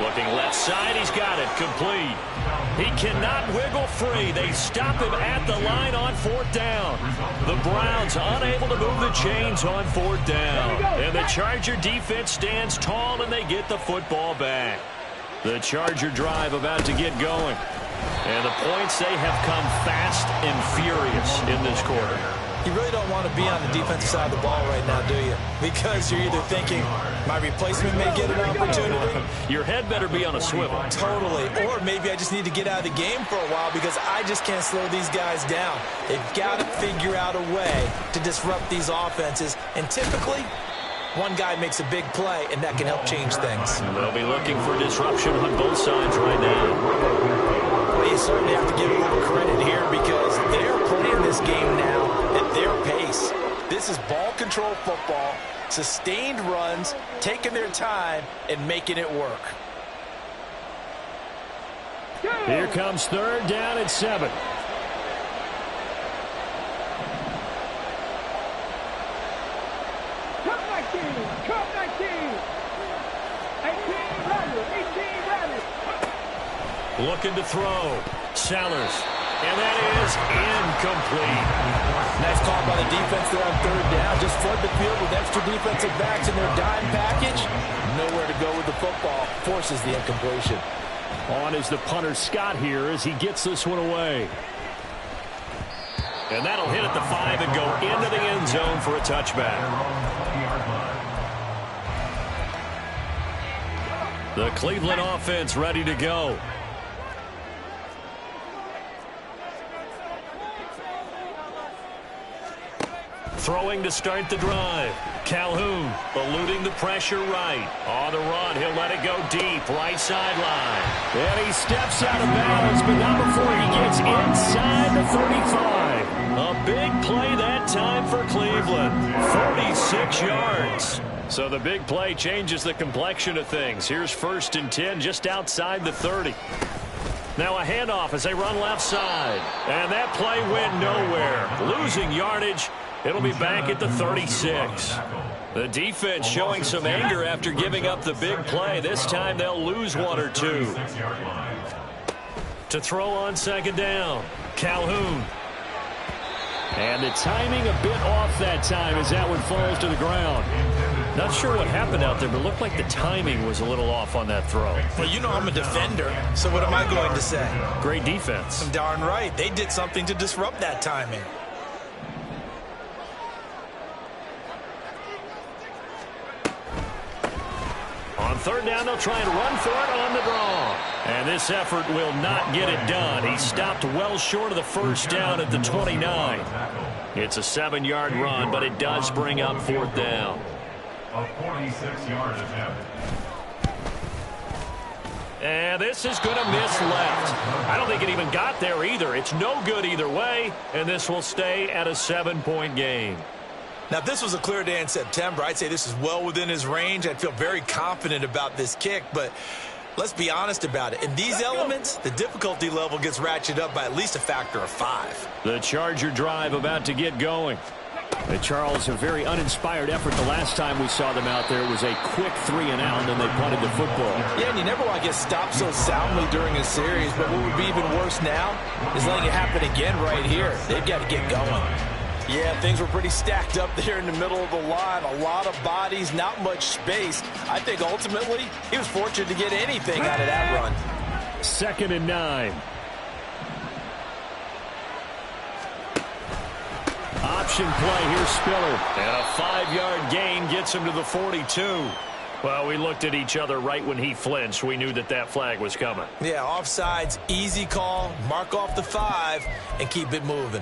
A: Looking left side, he's got it, complete. He cannot wiggle free. They stop him at the line on 4th down. The Browns unable to move the chains on 4th down. And the Charger defense stands tall, and they get the football back. The Charger drive about to get going. And the points, they have come fast and furious in this quarter.
C: You really don't want to be on the defensive side of the ball right now, do you? Because you're either thinking, my replacement may get an opportunity.
A: Your head better be on a swivel.
C: Totally. Or maybe I just need to get out of the game for a while because I just can't slow these guys down. They've got to figure out a way to disrupt these offenses. And typically, one guy makes a big play, and that can help change things.
A: They'll be looking for disruption on both sides right now.
C: Well, you certainly have to give a little credit here because they're playing this game now at their pace. This is ball control football, sustained runs, taking their time, and making it work.
A: Here comes 3rd down and 7.
B: Looking to throw. Sellers. And that is incomplete.
C: Nice call by the defense there on third down. Just flood the field with extra defensive backs in their dime package. Nowhere to go with the football. Forces the incompletion.
A: On is the punter Scott here as he gets this one away.
B: And that'll hit at the 5 and go into the end zone for a touchback. The Cleveland offense ready to go. Throwing to start the drive. Calhoun eluding the pressure right. On the run, he'll let it go deep. Right sideline.
A: And he steps out of bounds, but not before he gets inside the 35.
B: A big play that time for Cleveland. 46 yards.
A: So the big play changes the complexion of things. Here's 1st and 10 just outside the 30. Now a handoff as they run left side. And that play went nowhere. Losing yardage. It'll be back at the 36. The defense showing some anger after giving up the big play. This time they'll lose 1 or 2.
B: To throw on 2nd down. Calhoun.
A: And the timing a bit off that time as that one falls to the ground.
B: Not sure what happened out there, but it looked like the timing was a little off on that throw.
C: Well, you know I'm a defender, so what am I going to say?
B: Great defense.
C: Darn right. They did something to disrupt that timing.
B: On 3rd down, they'll try and run for it on the draw.
A: And this effort will not get it done. He stopped well short of the 1st down at the 29. It's a 7-yard run, but it does bring up 4th down.
E: A 46-yard attempt.
A: And this is going to miss left. I don't think it even got there either. It's no good either way, and this will stay at a 7-point game.
C: Now, if this was a clear day in September, I'd say this is well within his range. I'd feel very confident about this kick, but let's be honest about it. In these elements, the difficulty level gets ratcheted up by at least a factor of 5.
A: The Charger drive about to get going. And Charles, a very uninspired effort the last time we saw them out there. It was a quick 3 and out, and then they punted the football.
C: Yeah, and you never want to get stopped so soundly during a series, but what would be even worse now is letting it happen again right here. They've got to get going. Yeah, things were pretty stacked up there in the middle of the line. A lot of bodies, not much space. I think ultimately he was fortunate to get anything out of that run.
A: 2nd and 9. Option play, here's Spiller. And a 5-yard gain gets him to the 42. Well, we looked at each other right when he flinched. We knew that that flag was coming.
C: Yeah, offsides, easy call. Mark off the 5 and keep it moving.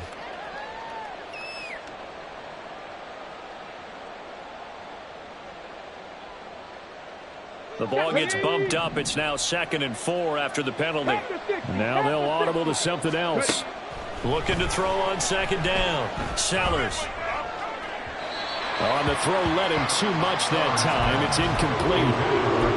A: The ball gets bumped up. It's now 2nd and 4 after the penalty. Now they'll audible to something else.
B: Looking to throw on 2nd down. Sellers.
A: On the throw led him too much that time. It's incomplete.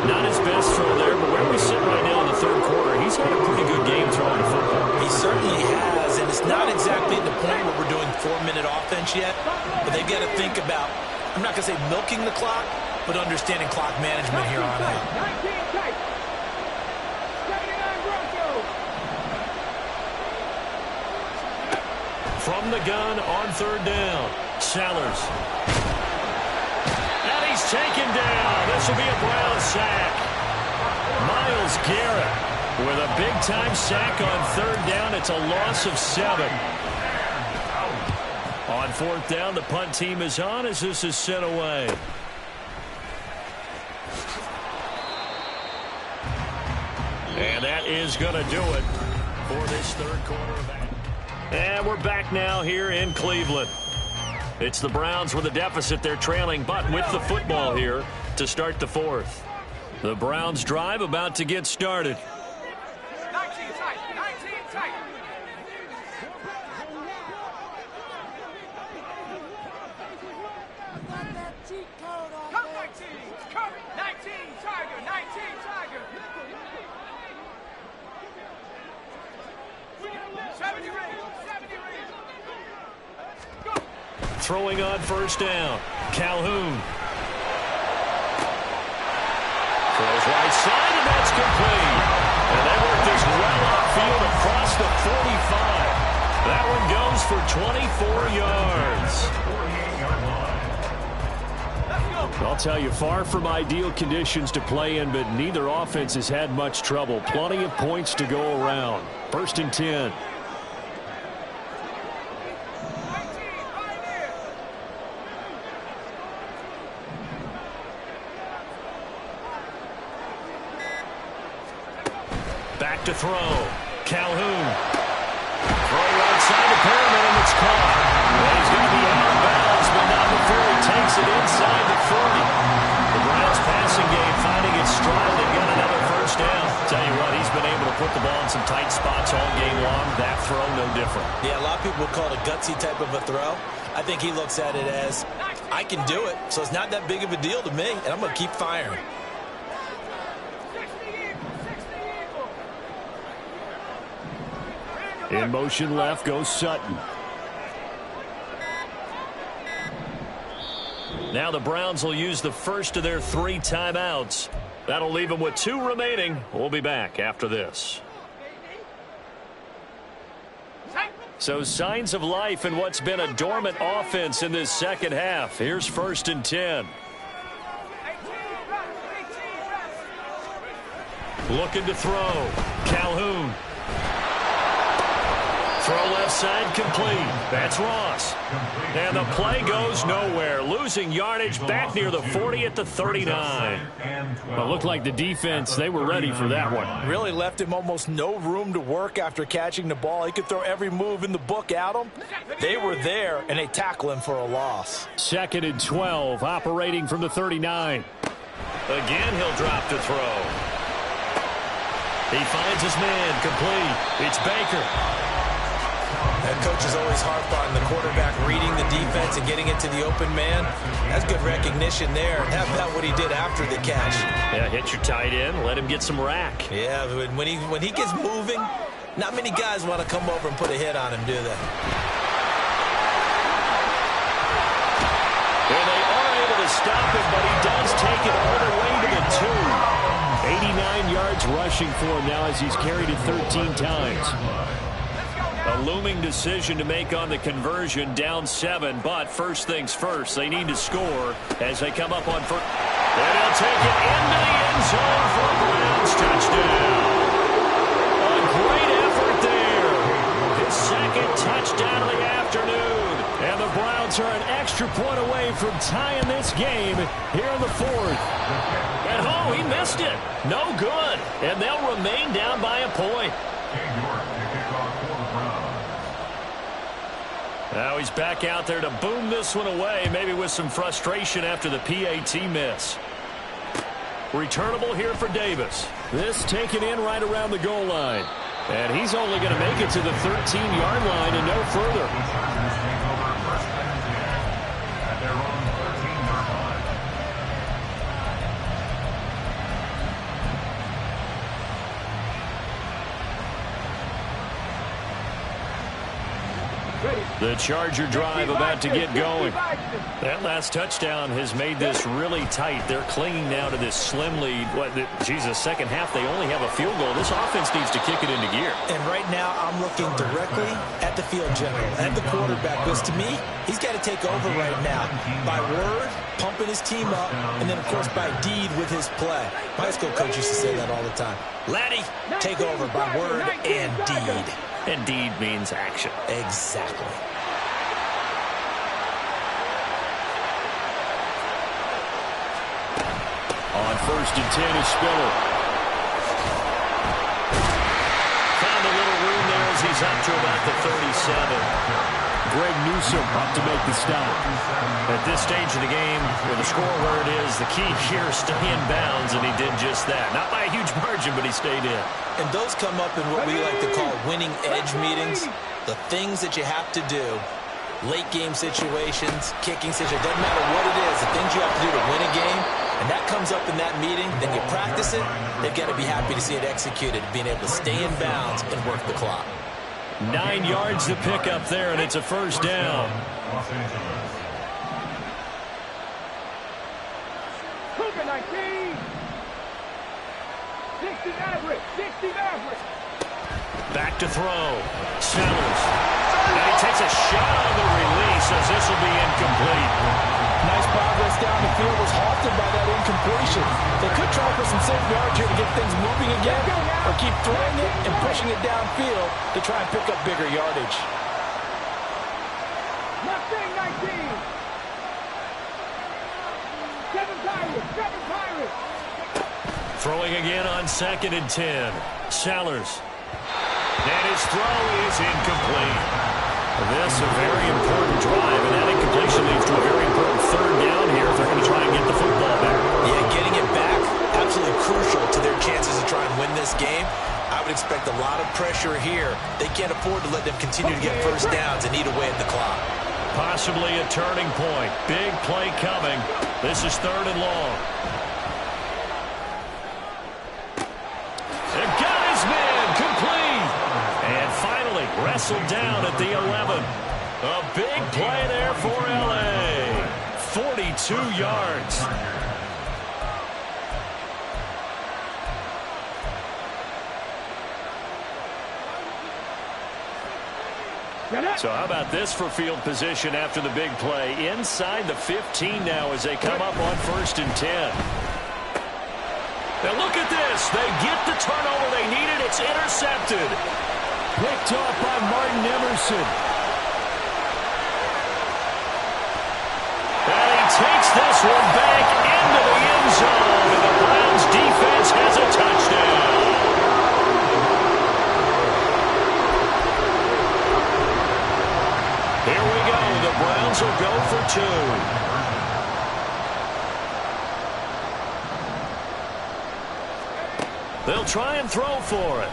A: Not his best throw there, but where we sit right now in the 3rd quarter, he's had a pretty good game throwing the football.
C: He certainly has, and it's not exactly at the point where we're doing 4-minute offense yet, but they've got to think about, I'm not going to say milking the clock, but understanding clock management here on out.
F: 19 tight. 79 Broncos.
B: From the gun on 3rd down. Sellers.
A: And he's taken down. This will be a Brown sack. Myles Garrett with a big-time sack on 3rd down. It's a loss of 7. On 4th down, the punt team is on as this is sent away. And that is going to do it for this 3rd quarter of action. And we're back now here in Cleveland. It's the Browns with a deficit. They're trailing, but with the football here to start the 4th. The Browns drive about to get started.
F: 19 tight. 19 tight. Come 19. Come 19 Tiger. 19 Tiger. 70 range. 70 range. Go.
B: Throwing on 1st down. Calhoun.
A: Throws right side, and that's complete. And they work this well upfield across the 45.
B: That one goes for 24 yards.
E: 48-yard line.
A: I'll tell you, far from ideal conditions to play in, but neither offense has had much trouble. Plenty of points to go around. 1st and 10.
B: Back to throw. Calhoun. Throw right side to Perriman, and it's caught. Well, he's going to be out of bounds, but not before he takes it inside the 40. The Browns passing game finding its stride. They've got another first down. Tell you what, he's been able to put the ball in some tight spots all game long. That throw, no different.
C: Yeah, a lot of people would call it a gutsy type of a throw. I think he looks at it as, I can do it, so it's not that big of a deal to me, and I'm going to keep firing.
A: In motion left goes Sutton.
B: Now the Browns will use the first of their 3 timeouts. That'll leave them with 2 remaining. We'll be back after this. So signs of life in what's been a dormant offense in this second half. Here's 1st and 10. Looking to throw. Calhoun. Throw left side complete. That's Ross. And the play goes nowhere. Losing yardage back near the 40 at the 39.
A: Well, it looked like the defense, they were ready for that one.
C: Really left him almost no room to work after catching the ball. He could throw every move in the book at him. They were there, and they tackle him for a loss.
A: 2nd and 12, operating from the 39.
B: Again, he'll drop to throw. He finds his man complete. It's Baker.
C: That coach is always harped on the quarterback reading the defense and getting it to the open man. That's good recognition there. How about what he did after the catch?
B: Yeah, hit your tight end. Let him get some rack.
C: Yeah, when he gets moving, not many guys want to come over and put a hit on him, do they?
B: Well, they are able to stop him, but he does take it all the way to the 2.
A: 89 yards rushing for him now as he's carried it 13 times.
B: A looming decision to make on the conversion, down 7, but first things first, they need to score as they come up on first. And he'll take it into the end zone for a Browns touchdown. A great effort there. His 2nd touchdown of the afternoon.
A: And the Browns are an extra point away from tying this game here in the 4th.
B: And oh, he missed it. No good. And they'll remain down by a point. Now he's back out there to boom this one away, maybe with some frustration after the PAT miss. Returnable here for Davis.
A: This taken in right around the goal line. And he's only going to make it to the 13-yard line and no further.
B: The Charger drive about to get going. That last touchdown has made this really tight. They're clinging now to this slim lead. Jesus, second half, they only have a field goal. This offense needs to kick it into gear.
C: And right now, I'm looking directly at the field general, at the quarterback, because to me, he's got to take over right now. By word, pumping his team up, and then, of course, by deed with his play. My high school coach used to say that all the time. Laddie, take over by word and deed.
B: And deed means action.
C: Exactly.
A: On 1st and 10 is Spiller.
B: Found a little room there as he's up to about the 37.
A: Greg Newsome up to make the stop.
B: At this stage of the game, with the score where it is, the key here is stay in bounds, and he did just that. Not by a huge margin, but he stayed in.
C: And those come up in what we like to call winning edge meetings. The things that you have to do, late game situations, kicking situations, doesn't matter what it is, the things you have to do to win a game, and that comes up in that meeting, then you practice it, they've got to be happy to see it executed, being able to stay in bounds and work the clock.
B: 9 yards to pick up there, and it's a first down.
F: Cooper 19. 60 average. 60 average.
B: Back to throw. Sellers. And he takes a shot on the release as this will be incomplete.
D: Nice progress down the field was halted by that incompletion. They could try for some safe yards here to get things moving again, or keep throwing it and pushing it downfield to try and pick up bigger yardage.
F: Mustang 19. 7 Pirates. 7 Pirates.
B: Throwing again on 2nd and 10. Sellers. And his throw is incomplete. This a very important drive, and that incompletion leads to a very important 3rd down here if they're going to try and get the football back.
C: Yeah, getting it back, absolutely crucial to their chances to try and win this game. I would expect a lot of pressure here. They can't afford to let them continue to get first downs and eat away at the clock.
B: Possibly a turning point. Big play coming. This is 3rd and long. They've got his man complete. And finally wrestled down at the 11. A big play there for L.A. 42 yards. So how about this for field position after the big play? Inside the 15 now as they come up on 1st and 10. Now look at this. They get the turnover they needed. It's intercepted.
A: Picked off by Martin Emerson.
B: And he takes this one back into the end zone. And the Browns defense has a touchdown. Here we go. The Browns will go for 2. They'll try and throw for it.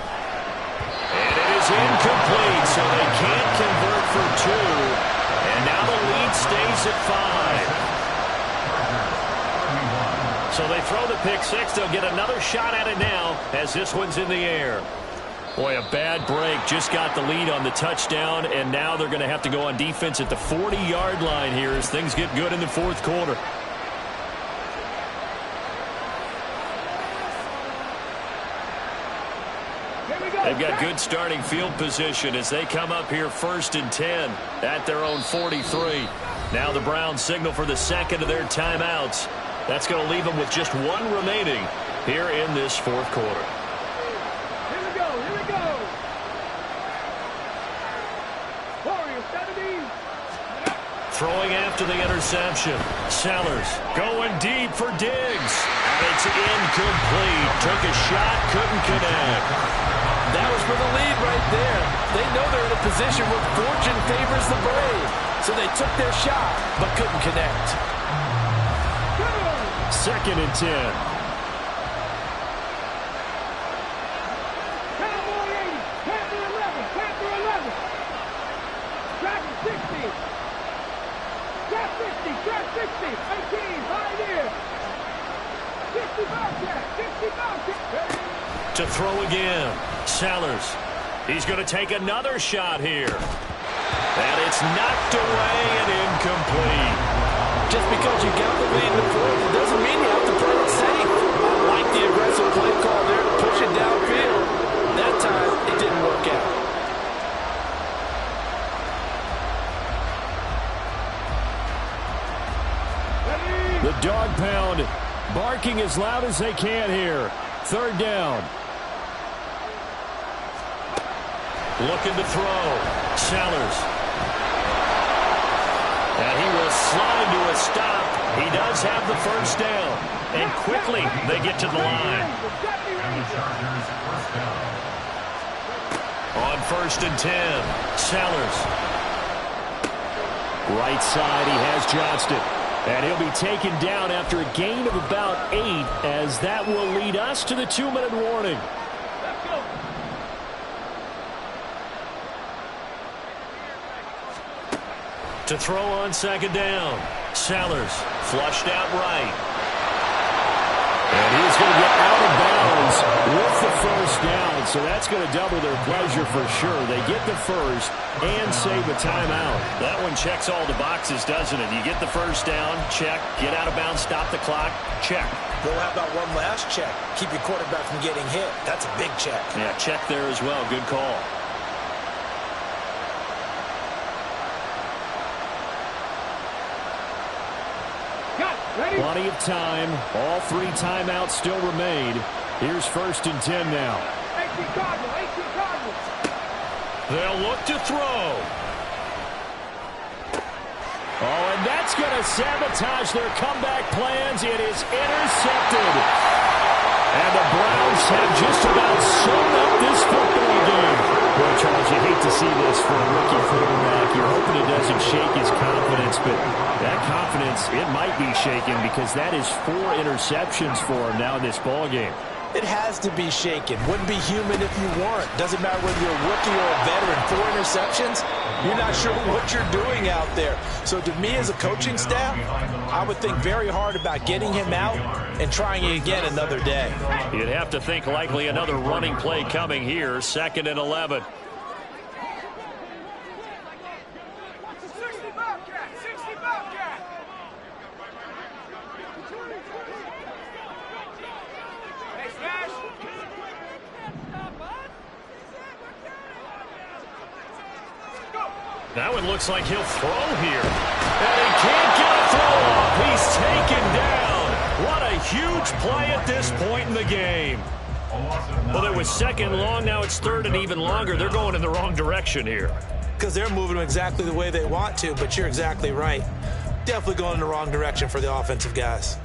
B: And it is incomplete, so they can't convert for 2. And now the lead stays at 5. So they throw the pick 6. They'll get another shot at it now as this one's in the air. Boy, a bad break. Just got the lead on the touchdown, and now they're going to have to go on defense at the 40-yard line here as things get good in the 4th quarter. They've got good starting field position as they come up here 1st and 10 at their own 43. Now the Browns signal for the 2nd of their timeouts. That's going to leave them with just 1 remaining here in this 4th quarter.
F: Here we go. Here we go. Warriors 70.
B: Throwing after the interception. Sellers going deep for Diggs. And it's incomplete. Took a shot, couldn't connect.
D: That was for the lead right there. They know they're in a position where fortune favors the brave. So they took their shot, but couldn't connect.
A: 2nd and 10.
F: Cowboy 80. Panther 11. Panther 11. Dragon 60. Trap 60. Trap 60. 18. Right here. 60 Bobcat. 60 Bobcat.
B: To throw again. Sellers. He's going to take another shot here. And it's knocked away and incomplete.
D: Just because you got the lead in the 4th, it doesn't mean you have to play it safe. I like the aggressive play call there to push it downfield. That time, it didn't work out.
A: The dog pound barking as loud as they can here. 3rd down.
B: Looking to throw. Sellers. And he will slide to a stop. He does have the 1st down. And quickly, they get to the line. On 1st and 10. Sellers.
A: Right side, he has Johnston. And he'll be taken down after a gain of about 8, as that will lead us to the 2-minute warning.
B: To throw on 2nd down. Sellers flushed out right.
A: And he's going to get out of bounds with the 1st down. So that's going to double their pleasure for sure. They get the 1st and save a timeout.
B: That one checks all the boxes, doesn't it? You get the 1st down, check. Get out of bounds, stop the clock, check.
C: Well, how about one last check? Keep your quarterback from getting hit. That's a big check.
B: Yeah, check there as well. Good call.
A: Plenty of time. All 3 timeouts still remain. Here's 1st and 10 now.
F: 18 Cardinals.
B: They'll look to throw.
A: Oh, and that's going to sabotage their comeback plans. It is intercepted. And the Browns have just about sewn up this football game. Well, Charles, you hate to see this for a rookie quarterback. You're hoping it doesn't shake his confidence, but that confidence, it might be shaken because that is 4 interceptions for him now in this ball game.
C: It has to be shaken. Wouldn't be human if you weren't. Doesn't matter whether you're a rookie or a veteran. 4 interceptions, you're not sure what you're doing out there. So to me as a coaching staff, I would think very hard about getting him out and trying it again another day.
B: You'd have to think likely another running play coming here. 2nd and 11. That one looks like he'll throw here. And he can't get a throw off. He's taken down. What a huge play at this point in the game. Well, it was 2nd long. Now it's 3rd and even longer. They're going in the wrong direction here.
C: Because they're moving them exactly the way they want to, but you're exactly right. Definitely going in the wrong direction for the offensive guys.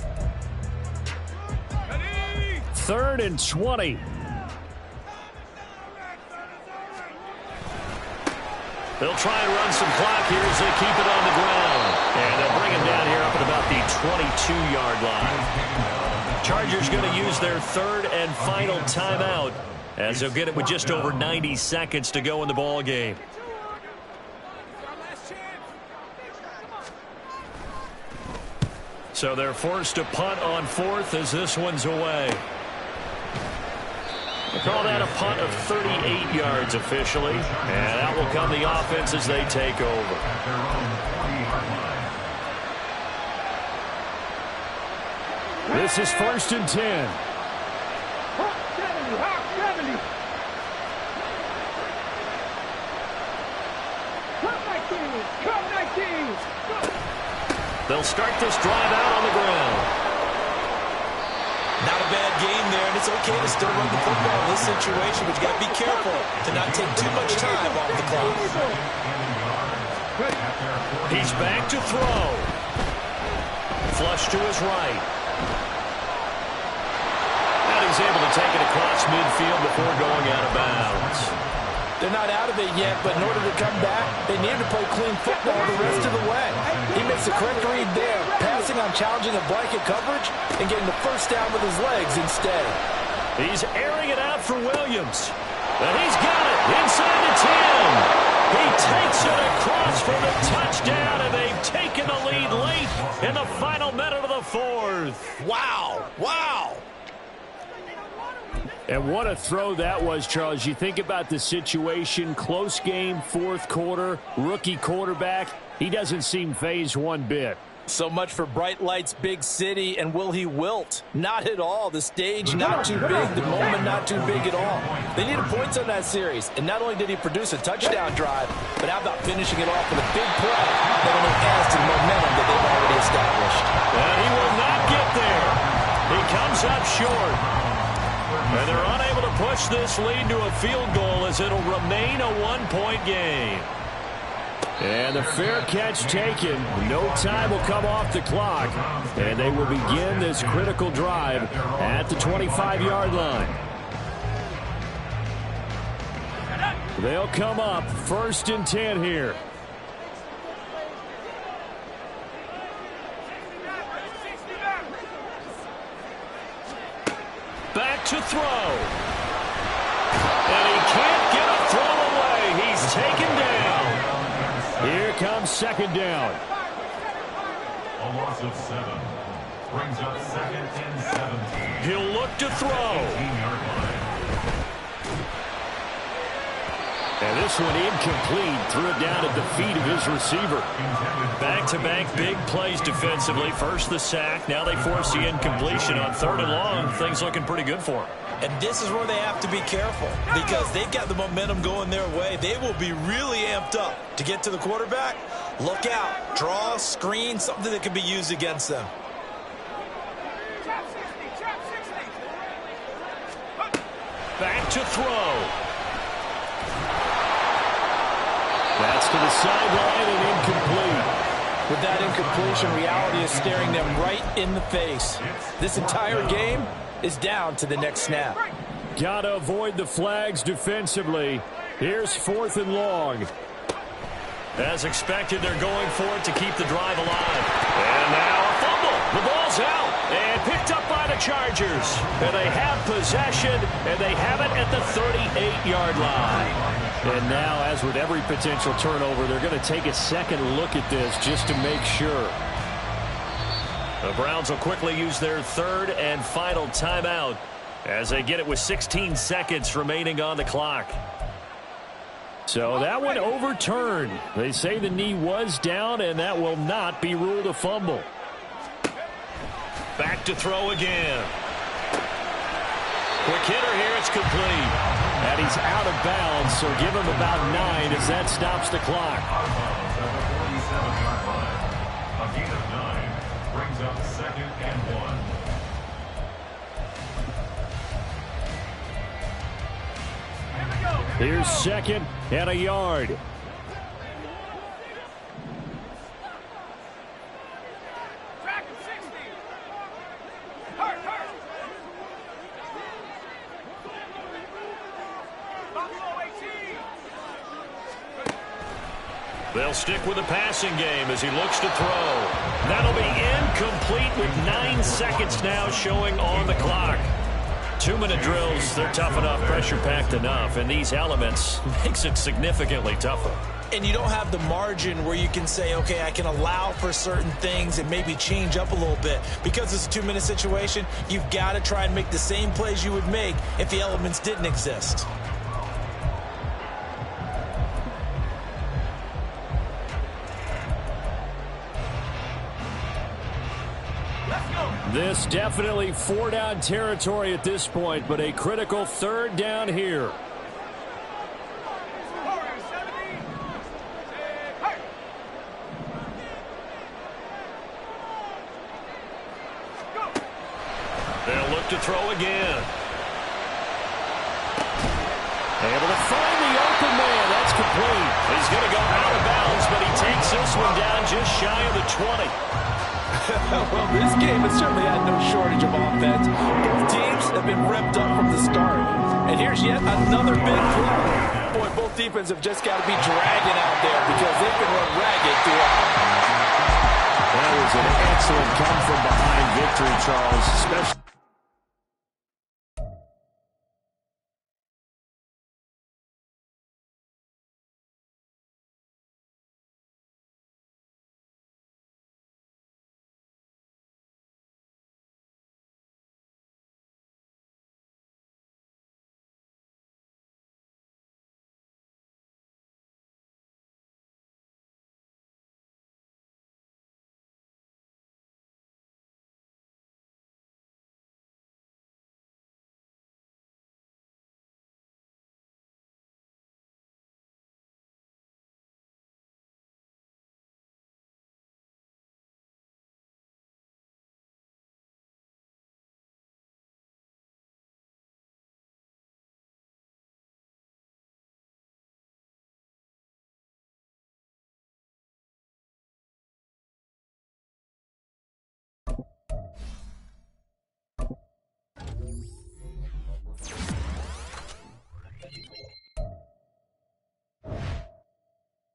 A: 3rd and 20.
B: They'll try and run some clock here as they keep it on the ground. And they'll bring him down here up at about the 22-yard line. Chargers going to use their 3rd and final timeout as they'll get it with just over 90 seconds to go in the ball game. So they're forced to punt on 4th as this one's away. They call that a punt of 38 yards officially. And out will come the offense as they take over.
A: This is 1st and 10.
F: Hawk 70. Come 19.
B: They'll start this drive out on the ground.
C: Not a bad game there, and it's okay to still run the football in this situation, but you got to be careful to not take too much time off the clock.
B: He's back to throw. Flush to his right. And he's able to take it across midfield before going out of bounds.
C: They're not out of it yet, but in order to come back, they need to play clean football the rest of the way. He makes the correct read there, passing on challenging a blanket coverage and getting the first down with his legs instead.
B: He's airing it out for Williams. And he's got it inside the 10. He takes it across for the touchdown, and they've taken the lead late in the final minute of the 4th.
C: Wow. Wow.
A: And what a throw that was, Charles. You think about the situation, close game, 4th quarter, rookie quarterback. He doesn't seem fazed one bit.
C: So much for bright lights, big city, and will he wilt? Not at all. The stage not too big, the moment not too big at all. They needed points on that series, and not only did he produce a touchdown drive, but how about finishing it off with a big play that only adds to the momentum that they've already established.
B: And he will not get there. He comes up short. And they're unable to push this lead to a field goal as it'll remain a 1-point game.
A: And the fair catch taken. No time will come off the clock. And they will begin this critical drive at the 25-yard line. They'll come up 1st and 10 here.
B: Back to throw. And he can't get a throw away. He's taken down.
A: Here comes 2nd down.
E: A loss of 7. Brings up 2nd and 17.
B: He'll look to throw.
E: 18-yard line.
A: And this one incomplete. Threw it down at the feet of his receiver.
B: Back-to-back big plays defensively. First the sack. Now they force the incompletion on 3rd and long. Things looking pretty good for them.
C: And this is where they have to be careful because they've got the momentum going their way. They will be really amped up to get to the quarterback. Look out. Draw, screen, something that can be used against them.
B: to throw.
A: That's to the sideline and incomplete.
D: With that incompletion, reality is staring them right in the face. This entire game is down to the next snap.
A: Gotta avoid the flags defensively. Here's 4th and long.
B: As expected, they're going for it to keep the drive alive. And now a fumble. The ball's out and picked up by the Chargers. And they have possession, and they have it at the 38-yard line.
A: And now, as with every potential turnover, they're going to take a second look at this just to make sure.
B: The Browns will quickly use their 3rd and final timeout as they get it with 16 seconds remaining on the clock.
A: So that one overturned. They say the knee was down, and that will not be ruled a fumble.
B: Back to throw again. Quick hitter here, it's complete.
A: And he's out of bounds, so give him about 9 as that stops the clock.
E: A gain of 9 brings up 2nd and 1.
A: Here's 2nd and a yard.
B: They'll stick with the passing game as he looks to throw. That'll be incomplete with 9 seconds now showing on the clock. 2-minute drills, they're tough enough, pressure-packed enough, and these elements makes it significantly tougher.
C: And you don't have the margin where you can say, okay, I can allow for certain things and maybe change up a little bit. Because it's a 2-minute situation, you've got to try and make the same plays you would make if the elements didn't exist.
A: This definitely 4-down territory at this point, but a critical 3rd down here.
B: They'll look to throw again.
A: Able to find the open man. That's complete.
B: He's going to go out of bounds, but he takes this one down just shy of the 20.
D: Well, this game has certainly had no shortage of offense. Both teams have been revved up from the start. And here's yet another big play. Boy, both defenses have just got to be dragging out there because they've been run ragged throughout.
A: That was an excellent come-from-behind victory, Charles, especially